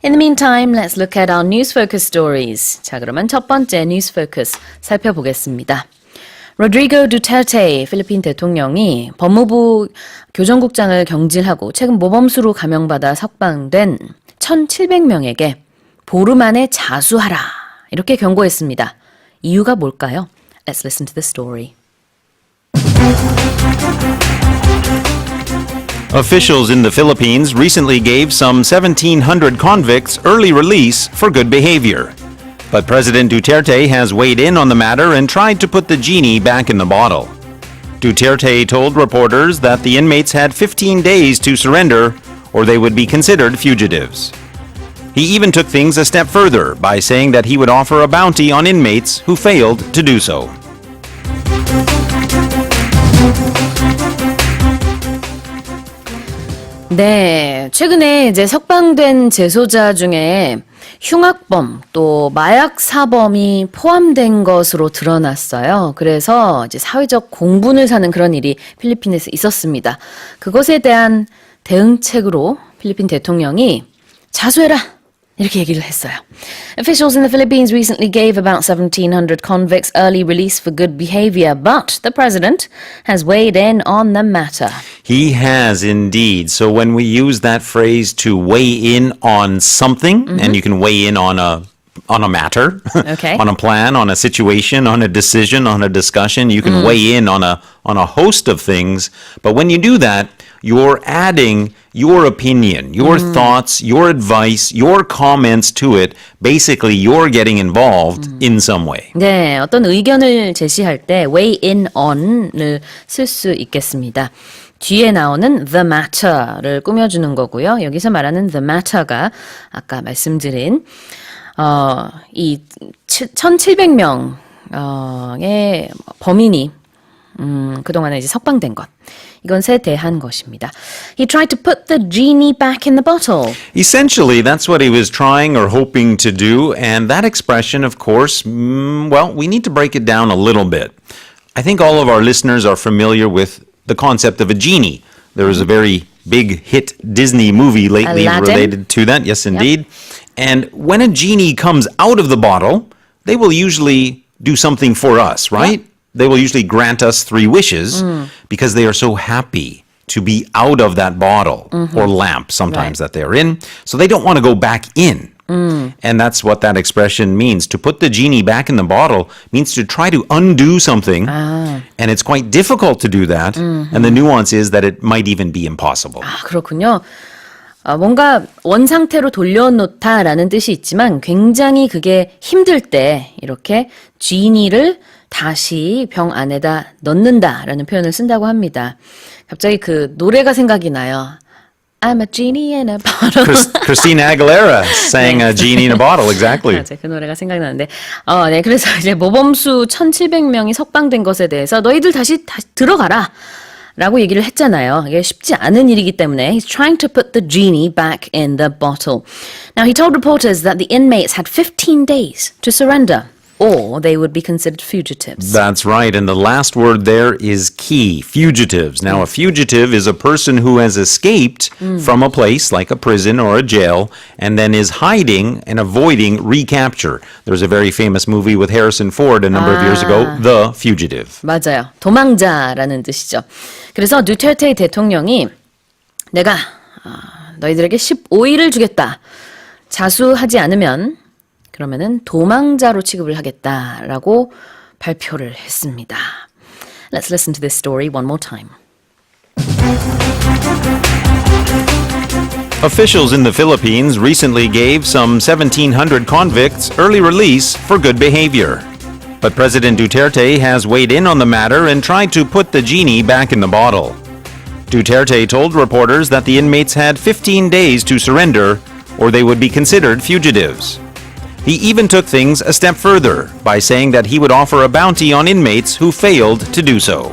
In the meantime, let's look at our news focus stories. 자, 그러면 첫 번째 news focus 살펴보겠습니다. 로드리고 두테르테 필리핀 대통령이 법무부 교정국장을 경질하고 최근 모범수로 감형받아 석방된 1,700명에게 보름 안에 자수하라 이렇게 경고했습니다. 이유가 뭘까요? Let's listen to the story. Officials in the Philippines recently gave some 1,700 convicts early release for good behavior. But President Duterte has weighed in on the matter and tried to put the genie back in the bottle. Duterte told reporters that the inmates had 15 days to surrender or they would be considered fugitives. He even took things a step further by saying that he would offer a bounty on inmates who failed to do so. 네, 최근에 이제 석방된 재소자 중에 흉악범 또 마약 사범이 포함된 것으로 드러났어요. 그래서 이제 사회적 공분을 사는 그런 일이 필리핀에서 있었습니다. 그것에 대한 대응책으로 필리핀 대통령이 자수해라 이렇게 얘기를 했어요. Officials in the Philippines recently gave about 1,700 convicts early release for good behavior, but the president has weighed in on the matter. He has indeed. So when we use that phrase to weigh in on something, and you can weigh in on a matter, Okay. on a plan, on a situation, on a decision, on a discussion, you can weigh in on a host of things. But when you do that, you're adding your opinion, your thoughts, your advice, your comments to it. Basically, you're getting involved in some way. 네, 어떤 의견을 제시할 때 weigh in on을 쓸 수 있겠습니다. 뒤에 나오는 the matter를 꾸며주는 거고요. 여기서 말하는 the matter가 아까 말씀드린 이 1,700명의 범인이 그동안에 이제 석방된 것. 이것에 대한 것입니다. He tried to put the genie back in the bottle. Essentially, that's what he was trying or hoping to do. And that expression, of course, well, we need to break it down a little bit. I think all of our listeners are familiar with the concept of a genie. There was a very big hit Disney movie lately Aladdin? related to that. Yes, indeed. And when a genie comes out of the bottle, they will usually do something for us, right? Yep. They will usually grant us 3 wishes because they are so happy to be out of that bottle or lamp sometimes that they're in. So they don't want to go back in. And that's what that expression means. To put the genie back in the bottle means to try to undo something. And it's quite difficult to do that. And the nuance is that it might even be impossible. 아, 그렇군요. 뭔가 원상태로 돌려놓다라는 뜻이 있지만 굉장히 그게 힘들 때 이렇게 지니를 다시 병 안에다 넣는다라는 표현을 쓴다고 합니다. 갑자기 그 노래가 생각이 나요. I'm a genie in a bottle. Christina Aguilera sang a genie in a bottle, exactly. 맞아요. 그 노래가 생각나는데. 네. 그래서 이제 모범수 1,700명이 석방된 것에 대해서 너희들 다시 들어가라. 라고 얘기를 했잖아요. 이게 쉽지 않은 일이기 때문에 he's trying to put the genie back in the bottle. Now he told reporters that the inmates had 15 days to surrender or they would be considered fugitives. That's right. And the last word there is key, fugitives. Now, a fugitive is a person who has escaped from a place like a prison or a jail and then is hiding and avoiding recapture. There's a very famous movie with Harrison Ford a number of years ago, The Fugitive. 맞아요. 도망자라는 뜻이죠. 그래서 두테르테 대통령이 내가 너희들에게 15일을 주겠다. 자수하지 않으면 그러면은 도망자로 취급을 하겠다라고 발표를 했습니다. Let's listen to this story one more time. Officials in the Philippines recently gave some 1,700 convicts early release for good behavior. But President Duterte has weighed in on the matter and tried to put the genie back in the bottle. Duterte told reporters that the inmates had 15 days to surrender or they would be considered fugitives. He even took things a step further by saying that he would offer a bounty on inmates who failed to do so.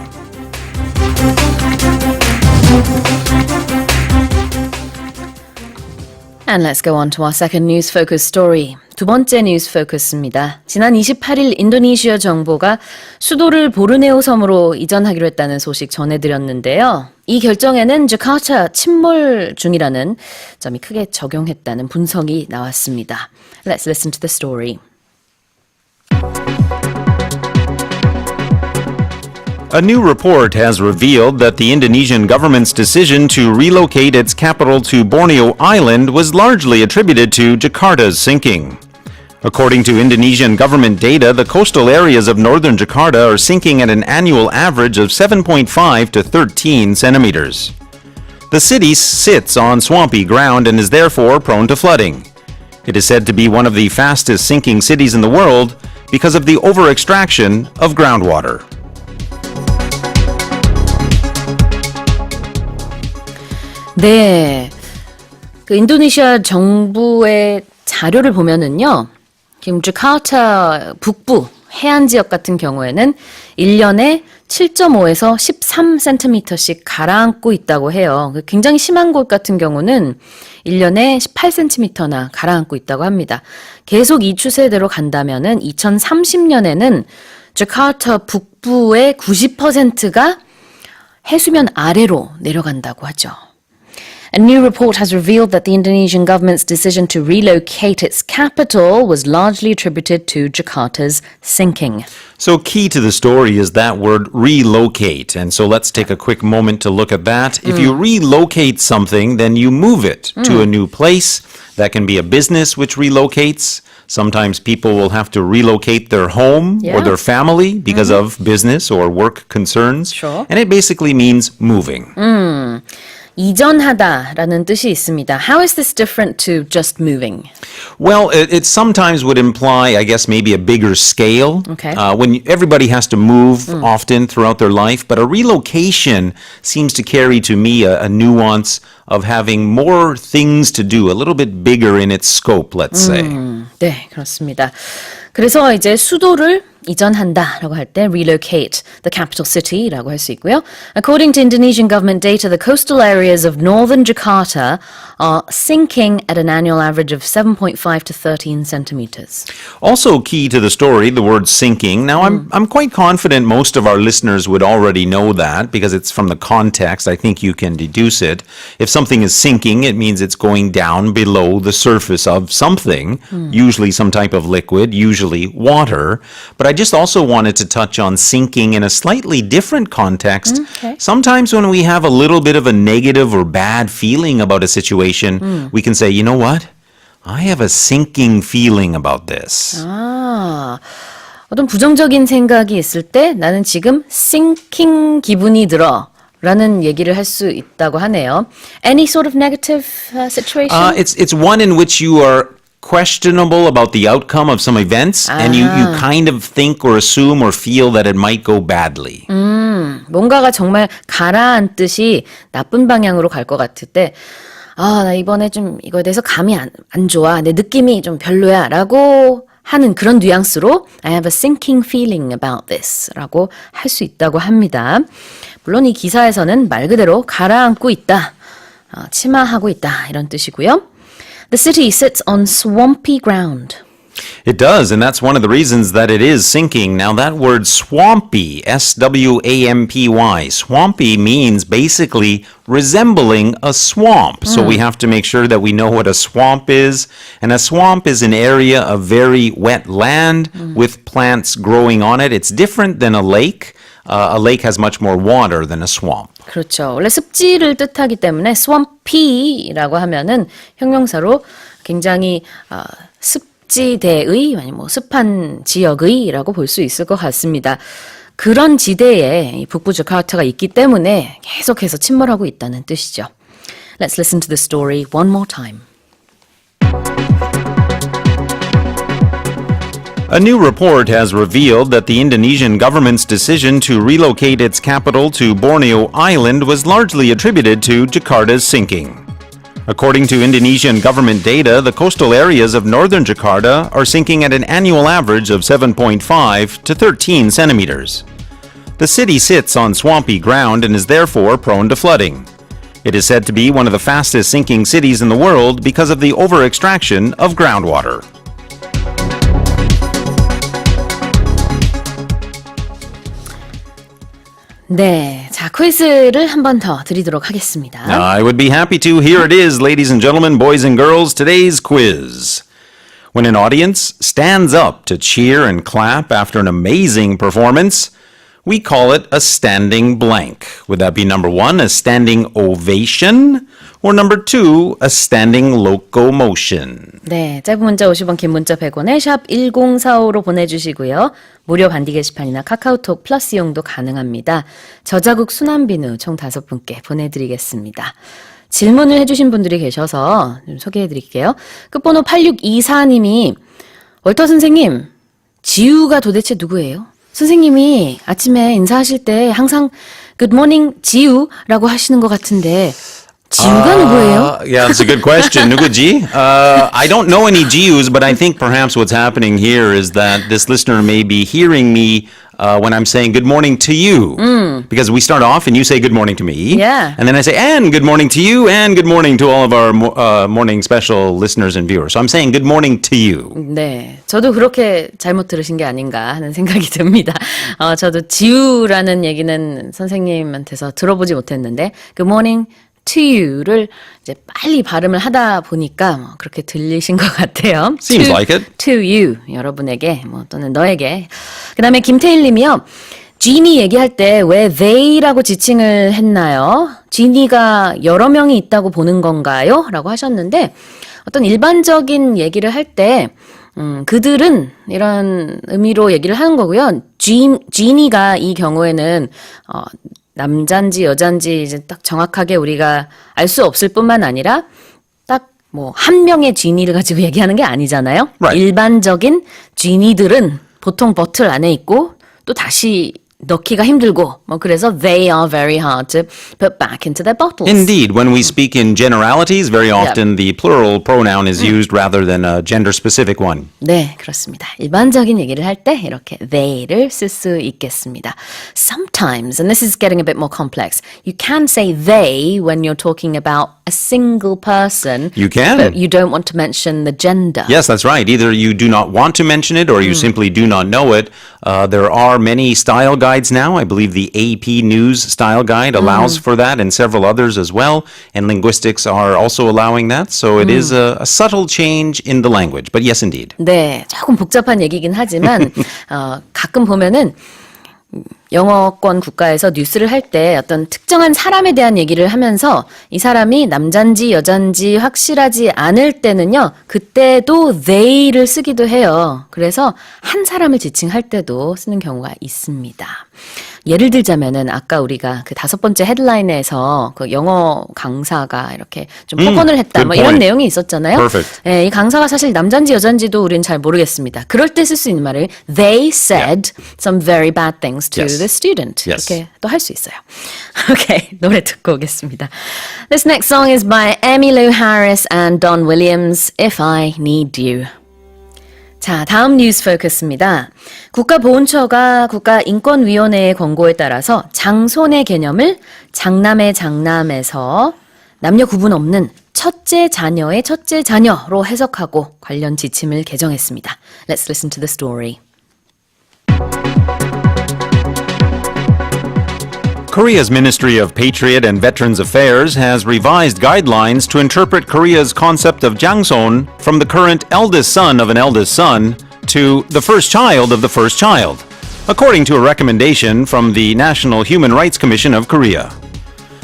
And let's go on to our second news focus story. 두 번째 뉴스 포커스입니다. 지난 28일 인도네시아 정부가 수도를 보르네오 섬으로 이전하기로 했다는 소식 전해드렸는데요. 이 결정에는 자카르타 침몰 중이라는 점이 크게 적용했다는 분석이 나왔습니다. Let's listen to the story. A new report has revealed that the Indonesian government's decision to relocate its capital to Borneo Island was largely attributed to Jakarta's sinking. According to Indonesian government data, the coastal areas of northern Jakarta are sinking at an annual average of 7.5 to 13 centimeters. The city sits on swampy ground and is therefore prone to flooding. It is said to be one of the fastest sinking cities in the world because of the over-extraction of groundwater. 네, 그 인도네시아 정부의 자료를 보면은요, 지금 자카르타 북부 해안 지역 같은 경우에는 1년에 7.5에서 13cm씩 가라앉고 있다고 해요. 굉장히 심한 곳 같은 경우는 1년에 18cm나 가라앉고 있다고 합니다. 계속 이 추세대로 간다면은 2030년에는 자카르타 북부의 90%가 해수면 아래로 내려간다고 하죠. A new report has revealed that the Indonesian government's decision to relocate its capital was largely attributed to Jakarta's sinking. So key to the story is that word relocate. And so let's take a quick moment to look at that. If you relocate something, then you move it to a new place. That can be a business which relocates. Sometimes people will have to relocate their home or their family because of business or work concerns. Sure. And it basically means moving. 이전하다라는 뜻이 있습니다. How is this different to just moving? Well, it sometimes would imply, I guess, maybe a bigger scale. Okay. When everybody has to move often throughout their life, but a relocation seems to carry to me a nuance of having more things to do, a little bit bigger in its scope, let's say. 네, 그렇습니다. 그래서 이제 수도를 이전한다라고 할 때 relocate the capital city라고 할 수 있고요. According to Indonesian government data, the coastal areas of northern Jakarta are sinking at an annual average of 7.5 to 13 centimeters. Also key to the story, the word sinking. Now, I'm quite confident most of our listeners would already know that because it's from the context. I think you can deduce it. If something is sinking, it means it's going down below the surface of something, usually some type of liquid, usually water. But I just also wanted to touch on sinking in a slightly different context. Okay. Sometimes when we have a little bit of a negative or bad feeling about a situation, we can say, you know what? I have a sinking feeling about this. 아, 어떤 부정적인 생각이 있을 때 나는 지금 sinking 기분이 들어 라는 얘기를 할 수 있다고 하네요. Any sort of negative situation? It's one in which you are questionable about the outcome of some events and you kind of think or assume or feel that it might go badly. 뭔가가 정말 가라앉듯이 나쁜 방향으로 갈 것 같을 때 나 이번에 좀 이거에 대해서 감이 안 좋아. 내 느낌이 좀 별로야. 라고 하는 그런 뉘앙스로 I have a sinking feeling about this 라고 할 수 있다고 합니다. 물론 이 기사에서는 말 그대로 가라앉고 있다. 침하하고 있다. 이런 뜻이고요. The city sits on swampy ground. It does, and that's one of the reasons that it is sinking. Now, that word swampy, S-W-A-M-P-Y, swampy means basically resembling a swamp. So we have to make sure that we know what a swamp is. And a swamp is an area of very wet land with plants growing on it. It's different than a lake. A lake has much more water than a swamp. 그렇죠. 원래 습지를 뜻하기 때문에 swampy라고 하면은 형용사로 굉장히 습지대의 아니 뭐 습한 지역의라고 볼 수 있을 것 같습니다. 그런 지대에 북부 자카르타가 있기 때문에 계속해서 침몰하고 있다는 뜻이죠. Let's listen to the story one more time. A new report has revealed that the Indonesian government's decision to relocate its capital to Borneo Island was largely attributed to Jakarta's sinking. According to Indonesian government data, the coastal areas of northern Jakarta are sinking at an annual average of 7.5 to 13 centimeters. The city sits on swampy ground and is therefore prone to flooding. It is said to be one of the fastest sinking cities in the world because of the over-extraction of groundwater. 네, 자, 퀴즈를 한 번 더 드리도록 하겠습니다. I would be happy to. Here it is, ladies and gentlemen, boys and girls, today's quiz. When an audience stands up to cheer and clap after an amazing performance, we call it a standing blank. Would that be number one, a standing ovation? Or number two, a standing locomotion? 네, 짧은 문자 50원, 긴 문자 100원에 샵 1045로 보내주시고요. 무료 반디 게시판이나 카카오톡 플러스 이용도 가능합니다. 저자국 순환비누 총 5분께 보내드리겠습니다. 질문을 해주신 분들이 계셔서 좀 소개해드릴게요. 끝번호 8624님이 월터 선생님, 지우가 도대체 누구예요? 선생님이 아침에 인사하실 때 항상 Good morning, 지우라고 하시는 것 같은데 지우가 누구예요? Yeah, that's a good question. 누구지? I don't know any Jius, but I think perhaps what's happening here is that this listener may be hearing me when I'm saying good morning to you. Because we start off and you say good morning to me. Yeah. And then I say, and good morning to you, and good morning to all of our morning special listeners and viewers. So I'm saying good morning to you. 네, 저도 그렇게 잘못 들으신 게 아닌가 하는 생각이 듭니다. 저도 지우라는 얘기는 선생님한테서 들어보지 못했는데 Good morning to you를 이제 빨리 발음을 하다 보니까 뭐 그렇게 들리신 것 같아요. Seems to, like it. To you, 여러분에게 뭐 또는 너에게. 그다음에 김태일님이요. 지니 얘기할 때 왜 they라고 지칭을 했나요? 지니가 여러 명이 있다고 보는 건가요? 라고 하셨는데 어떤 일반적인 얘기를 할 때 그들은 이런 의미로 얘기를 하는 거고요. 지니가 이 경우에는 남잔지 여잔지 이제 딱 정확하게 우리가 알 수 없을 뿐만 아니라 딱 뭐 한 명의 지니를 가지고 얘기하는 게 아니잖아요. Right. 일반적인 지니들은 보통 버틀 안에 있고 또 다시 넣기가 힘들고 뭐 그래서 they are very hard to put back into their bottles. Indeed, when we speak in generalities, very often the plural pronoun is used rather than a gender-specific one. 네, 그렇습니다. 일반적인 얘기를 할 때 이렇게 they를 쓸 수 있겠습니다. Sometimes, and this is getting a bit more complex, you can say they when you're talking about a single person. You can. But you don't want to mention the gender. Yes, that's right. Either you do not want to mention it or you simply do not know it. There are many style guides now. I believe the AP News style guide allows for that and several others as well. And linguistics are also allowing that. So it is a subtle change in the language. But yes, indeed. 네, 조금 복잡한 얘기긴 하지만 가끔 보면은 영어권 국가에서 뉴스를 할 때 어떤 특정한 사람에 대한 얘기를 하면서 이 사람이 남잔지 여잔지 확실하지 않을 때는요, 그때도 they를 쓰기도 해요. 그래서 한 사람을 지칭할 때도 쓰는 경우가 있습니다. 예를 들자면은 아까 우리가 그 5번째 헤드라인에서 그 영어 강사가 이렇게 좀 폭언을 했다 good 뭐 이런 point. 내용이 있었잖아요. Perfect. 네, 이 강사가 사실 남잔지 여잔지도 우리는 잘 모르겠습니다. 그럴 때 쓸 수 있는 말을 they said some very bad things to Yes. the student. Yes. 이렇게 또 할 수 있어요. Okay, 노래 듣고 오겠습니다. This next song is by Emmylou Harris and Don Williams, If I Need You. 자, 다음 뉴스 포커스입니다. 국가보훈처가 국가인권위원회의 권고에 따라서 장손의 개념을 장남의 장남에서 남녀 구분 없는 첫째 자녀의 첫째 자녀로 해석하고 관련 지침을 개정했습니다. Let's listen to the story. Korea's Ministry of Patriot and Veterans Affairs has revised guidelines to interpret Korea's concept of jangson from the current eldest son of an eldest son to the first child of the first child, according to a recommendation from the National Human Rights Commission of Korea.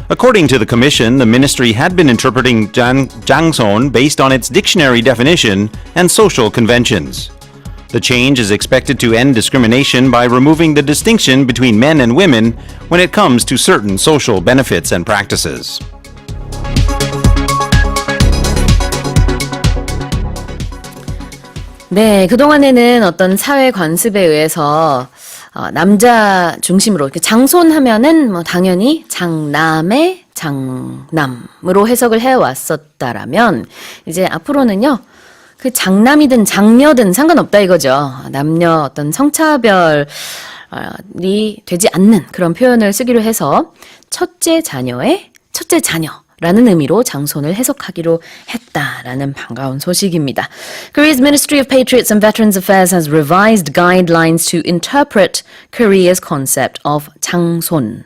According to the commission, the ministry had been interpreting jangson based on its dictionary definition and social conventions. The change is expected to end discrimination by removing the distinction between men and women when it comes to certain social benefits and practices. 네, 그동안에는 어떤 사회 관습에 의해서 남자 중심으로 이렇게 장손하면은 뭐 당연히 장남의 장남으로 해석을 해왔었다라면 이제 앞으로는요. 그 장남이든 장녀든 상관없다 이거죠. 남녀 어떤 성차별이 되지 않는 그런 표현을 쓰기로 해서 첫째 자녀의 첫째 자녀라는 의미로 장손을 해석하기로 했다라는 반가운 소식입니다. Korea's Ministry of Patriots and Veterans Affairs has revised guidelines to interpret Korea's concept of 장손.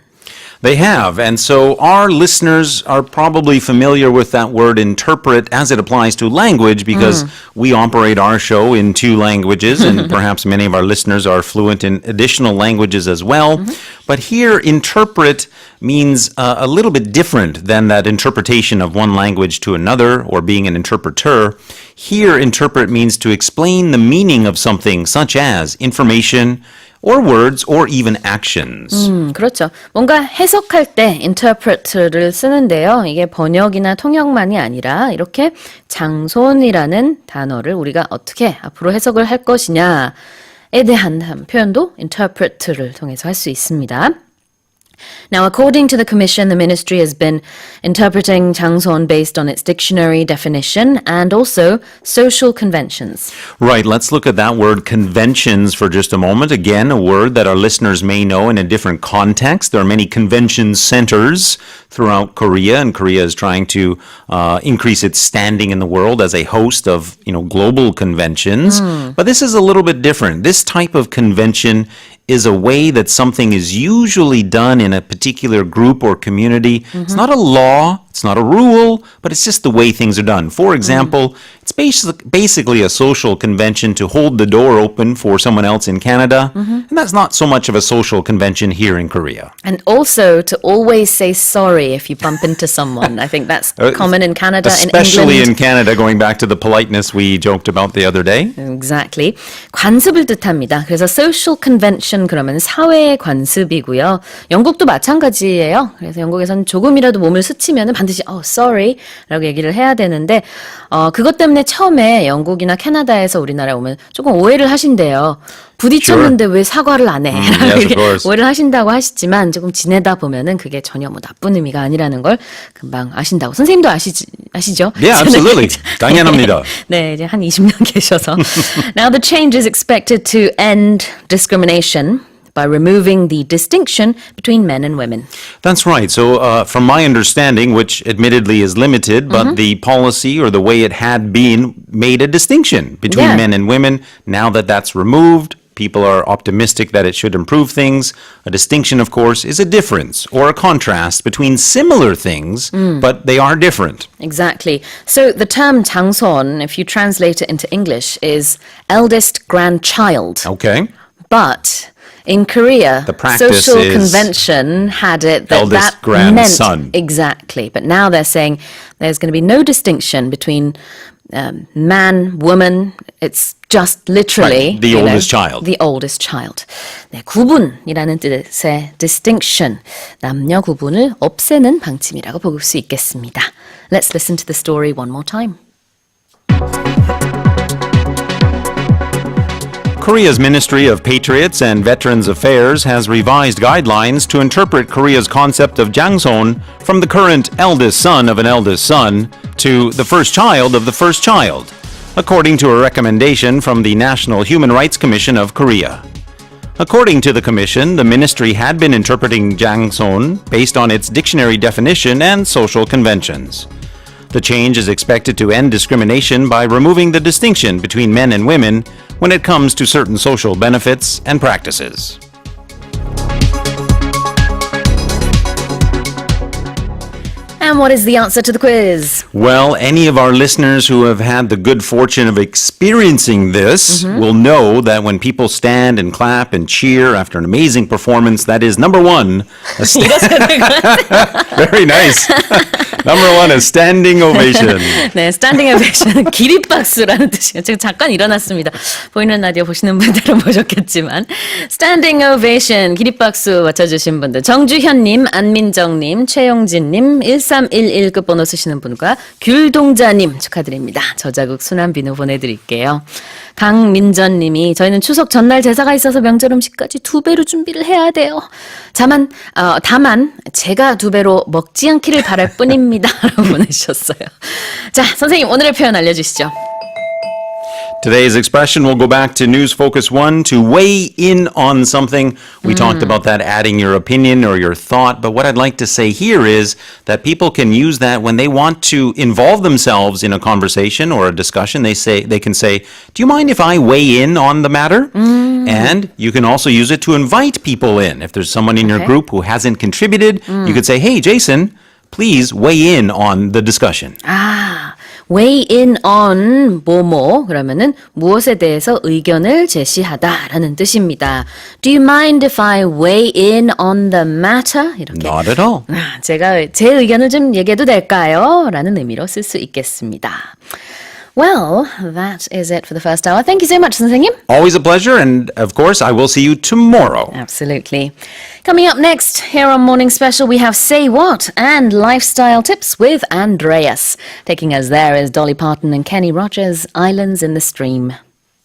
They have, and so our listeners are probably familiar with that word interpret as it applies to language because we operate our show in 2 languages, and perhaps many of our listeners are fluent in additional languages as well. But here, interpret means a little bit different than that interpretation of one language to another or being an interpreter. Here, interpret means to explain the meaning of something such as information, or words, or even actions. 그렇죠. 뭔가 해석할 때 interpret를 쓰는데요. 이게 번역이나 통역만이 아니라 이렇게 장손이라는 단어를 우리가 어떻게 앞으로 해석을 할 것이냐에 대한 표현도 interpret를 통해서 할 수 있습니다. Now, according to the Commission, the ministry has been interpreting 장손 based on its dictionary definition and also social conventions. Right, let's look at that word conventions for just a moment. Again, a word that our listeners may know in a different context. There are many convention centers throughout Korea, and Korea is trying to increase its standing in the world as a host of, global conventions. But this is a little bit different. This type of convention is a way that something is usually done in a particular group or community. It's not a law, it's not a rule, but it's just the way things are done. For example, it's basically a social convention to hold the door open for someone else in Canada, and that's not so much of a social convention here in Korea. And also to always say sorry if you bump into someone. I think that's common in Canada, Especially in England. in Canada, going back to the politeness we joked about the other day. Exactly. 관습을 뜻합니다. 그래서 social convention 그러면 사회의 관습이고요. 영국도 마찬가지예요. 그래서 영국에서는 조금이라도 몸을 스치면 반드시 sorry 라고 얘기를 해야 되는데 그것 때문에 처음에 영국이나 캐나다에서 우리나라에 오면 조금 오해를 하신대요. 부딪혔는데 왜 사과를 안 해? Yes, of course. 오해를 하신다고 하시지만 조금 지내다 보면은 그게 전혀 나쁜 의미가 아니라는 걸 금방 아신다고. 선생님도 아시죠? Yeah, absolutely. 당연합니다. 네, 이제 한 20년 계셔서. Now the change is expected to end discrimination by removing the distinction between men and women. That's right. So from my understanding, which admittedly is limited, but the policy or the way it had been made a distinction between Yeah. men and women. Now that that's removed, people are optimistic that it should improve things. A distinction, of course, is a difference or a contrast between similar things, but they are different. Exactly. So the term 장손, if you translate it into English, is eldest grandchild. Okay. But in Korea, The practice social is convention had it that eldest that grandson. meant exactly. But now they're saying there's going to be no distinction between man, woman. It's just literally Right, the oldest child. The oldest child. 네, 구분이라는 뜻의 distinction, 남녀 구분을 없애는 방침이라고 볼 수 있겠습니다. Let's listen to the story one more time. Korea's Ministry of Patriots and Veterans Affairs has revised guidelines to interpret Korea's concept of jangson from the current eldest son of an eldest son to the first child of the first child, according to a recommendation from the National Human Rights Commission of Korea. According to the commission, the ministry had been interpreting jangson based on its dictionary definition and social conventions. The change is expected to end discrimination by removing the distinction between men and women when it comes to certain social benefits and practices. And what is the answer to the quiz? Well, any of our listeners who have had the good fortune of experiencing this will know that when people stand and clap and cheer after an amazing performance, that is number one. Very nice. Number one, a standing ovation. 네, standing ovation, 기립박수라는 뜻이에요. 지금 잠깐 일어났습니다. 보이는 라디오 보시는 분들은 보셨겠지만 standing ovation, 기립박수 맞춰주신 분들 정주현님, 안민정님, 최용진님, 1311 끝번호 쓰시는 분과 귤동자님 축하드립니다. 저자국 순환비누 보내드릴게요. 강민전님이 저희는 추석 전날 제사가 있어서 명절 음식까지 2배로 준비를 해야 돼요. 다만 제가 2배로 먹지 않기를 바랄 뿐입니다. 라고 보내주셨어요. 자, 선생님 오늘의 표현 알려주시죠. Today's expression will go back to News Focus 1 to weigh in on something. We talked about that adding your opinion or your thought, but what I'd like to say here is that people can use that when they want to involve themselves in a conversation or a discussion. They can say, "Do you mind if I weigh in on the matter?" And you can also use it to invite people in. If there's someone in your Okay. group who hasn't contributed, you could say, "Hey, Jason, please weigh in on the discussion." weigh in on 뭐뭐 그러면은 무엇에 대해서 의견을 제시하다라는 뜻입니다. Do you mind if I weigh in on the matter? 이렇게. Not at all. 제가 제 의견을 좀 얘기해도 될까요? 라는 의미로 쓸 수 있겠습니다. Well, that is it for the first hour. Thank you so much, 선생님. Always a pleasure, and of course, I will see you tomorrow. Absolutely. Coming up next, here on Morning Special, we have Say What and Lifestyle Tips with Andreas. Taking us there is Dolly Parton and Kenny Rogers, Islands in the Stream.